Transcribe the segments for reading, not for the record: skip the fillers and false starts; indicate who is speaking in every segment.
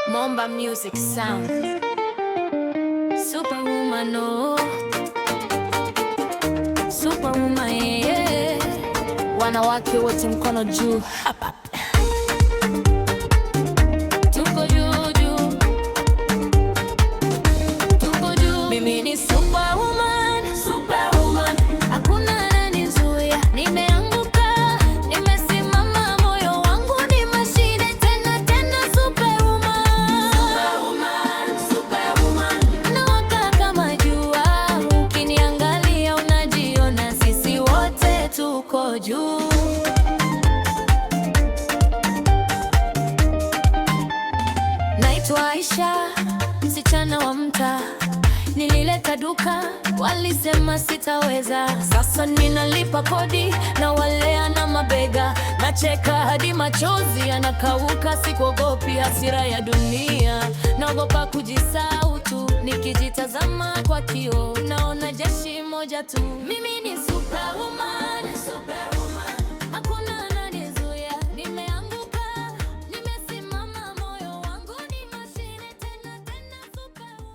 Speaker 1: Momba Music Sound. Superwoman, oh. Superwoman, yeah. Wanawake wote mkono juu hapa. Tuko juu juu. Tuko juu. Mimi ni superwoman, superwoman. Hakuna ananizuia. Nimeanguka, nimesimama, moyo wangu ni mashine tena tena superwoman. Superwoman, superwoman. Nawaka kama jua, ukiniangalia unajiona sisi wote tuko juu. Naitwa Aisha, msichana wa mtaa. Nilileta duka, walisema sitaweza. Sasa ninalipa kodi na walea na mabega. Nacheka hadi machozi yanakauka, sikuogopi hasira ya dunia. Naogopa kujisahau tu, nikijitazama kwa kioo naona jeshi moja tu. Mimi ni superwoman, superwoman. Hakuna ananizuia, nimeanguka, nimesimama, moyo wangu ni mashine tena tena superwoman.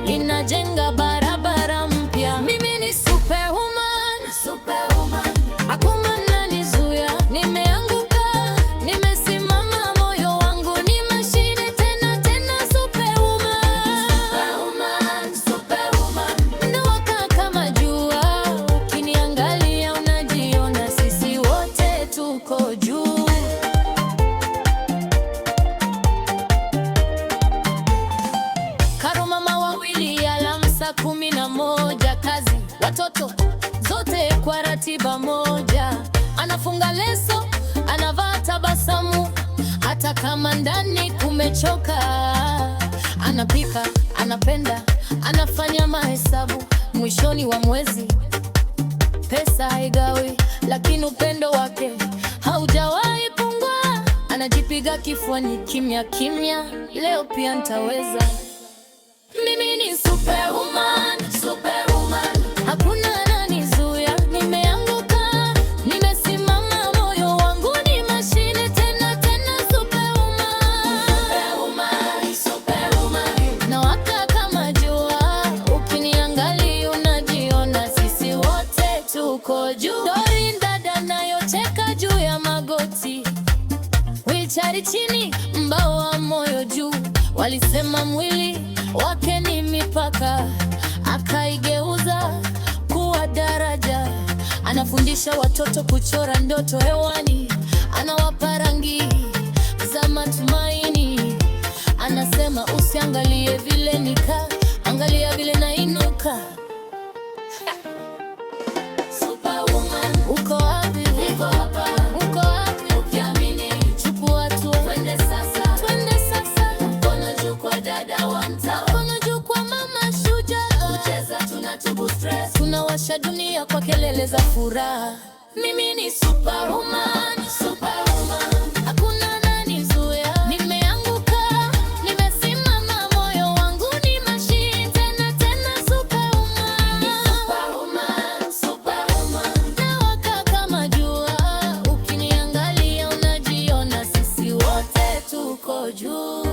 Speaker 1: Inajenga barabara mpya. Mimi ni superwoman, superwoman. Hakuna ananizuia, nimeanguka, nimesimama, moyo wangu ni mashine tena tena superwoman. Superwoman, superwoman. Nawaka kama jua, ukiniangalia unajiona sisi wote tuko juu. Mama wawili alamsa 11 kazi, watoto zote kwa ratiba moja. Anafunga leso, anavaa tabasamu, hata kama ndani kumechoka. Anapika, anapenda, anafanya mahesabu. Mwishoni wa mwezi pesa haigawi, lakini upendo wake haujawahi pungua. Anajipiga kifuani kimya kimya, leo pia nitaweza. Mimi ni superwoman, superwoman. Hakuna ananizuia, nimeanguka, nimesimama, moyo wangu ni mashine tena tena superwoman. Superwoman, superwoman. Nawaka kama jua, ukiniangalia unajiona sisi wote tuko juu. Doreen dada nayocheka juu ya magoti, wheelchair chini, mbao wa moyo juu. Walisema mwili wake ni mipaka, akaigeuza kuwa daraja. Anafundisha watoto kuchora ndoto hewani, anawapa rangi za matumaini. Anasema usiangalie vile nika, angalia vile nainuka. Superwoman, uko wapi? Niko hapa. Uko wapi? Ukiamini, chukua hatua. Twende sasa, twende sasa. Mkono juu kwa dada wa mtaa, mkono juu kwa mama shujaa. Kucheza tunatubu stress, tunawasha dunia kwa kelele za furaha. Mimi ni superwoman, superwoman. Hakuna ananizuia, nimeanguka, nimesimama, moyo wangu ni mashine tena tena superwoman. Superwoman, superwoman. Nawaka kama jua, ukiniangalia unajiona sisi wote tuko juu.